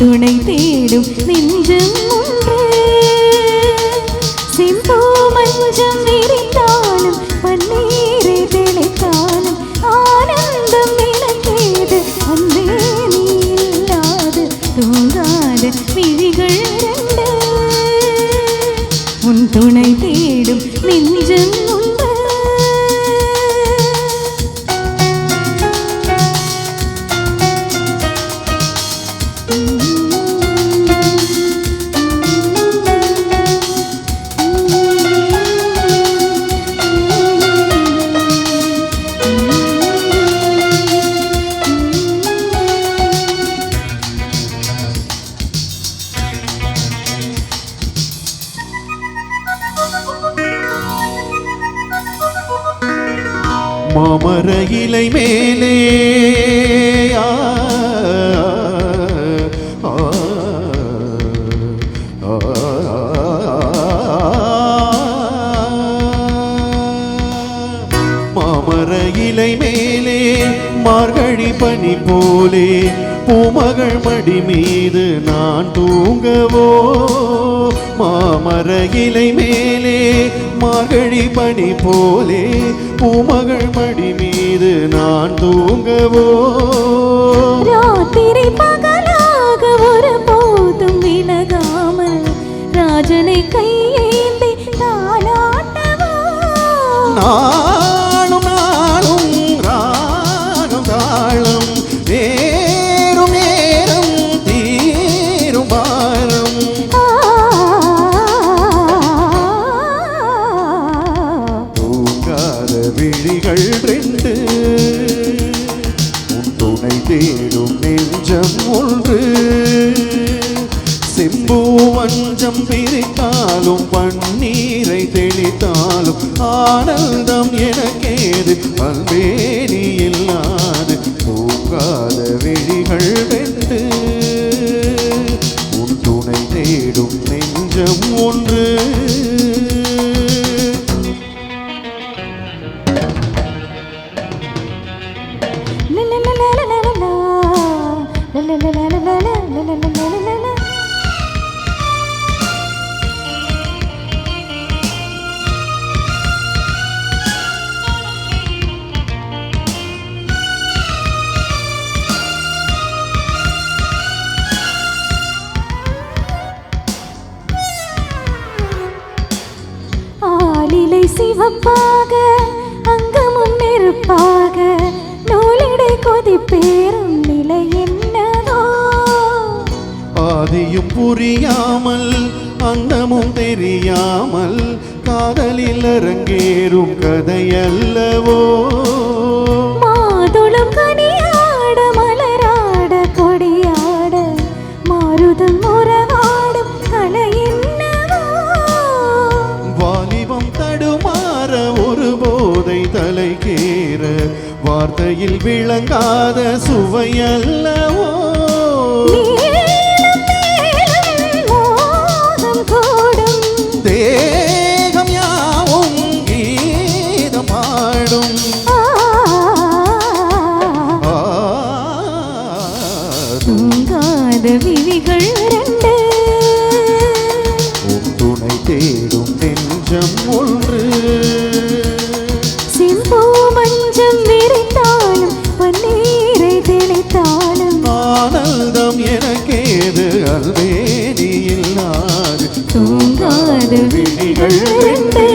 துணை தேடும் நெஞ்சம் ஒன்று செம்பூ மஞ்சம் விரித்தாலும் பன்னீரை தெளித்தாலும் ஆனந்தம் எனக்கேது அன்பே நீ இல்லாது தூங்காத விழிகள் இரண்டு உன் துணை தேடும் நெஞ்சம் ஒன்று மாமர இலை மேலே மாமர இலை மேலே மார்கழி பனி போலே பூமகள் மடி மீது நான் தூங்கவோ மாமர இலை மேலே மார்கழி பனி போலே பூமகள் மடி மீது நான் தூங்கவோ ராத்திரி பகலாக ஒரு போதும் விலகாமல் ராஜனை கையேந்தி தாலாட்டவோ நாளும் நாளும் ராகம் தாளம் நேரும் நேரம் தீரும் பாரம் தூங்காத விழிகள் ரெண்டு உன் துணை தேடும் நெஞ்சம் ஒன்று செம்பூ மஞ்சம் பிரித்தாலும் பன்னீரை தெளித்தாலும் ஆனந்தம் எனக்கேது அன்பே நீ இல்லாது தூங்காத விழிகள் ரெண்டு உன் துணை தேடும் நெஞ்சம் ஒன்று ஆலிலை சிவப்பாக அங்கமும் நெருப்பாக நூலிடை கொதிப்பேறும் நிலை என்னதோ ஆதியும் புரியாமல் அந்தமும் தெரியாமல் காதலில் அரங்கேறும் கதையல்லவோ மாதுளம் கனியாட மலராட கொடியாட மாருதம் உறவாடும் கலை என்னவோ வாலிபம் தடுமாற ஒரு போதை தலைக்கேற வார்த்தையில் விளங்காத சுவையல்லவோ தேகம் யாவும் கீதம் பாடும் தூங்காத விழிகள் இரண்டு உன் துணை தேடும் நெஞ்சம் ஒன்று செம்பூ மஞ்சம் விரித்தாலும் பன்னீரை தெளித்தாலும் ஆனந்தம் எனக்கேது அல்வே நீ இல்லாது தூங்காத விழிகள் இரண்டு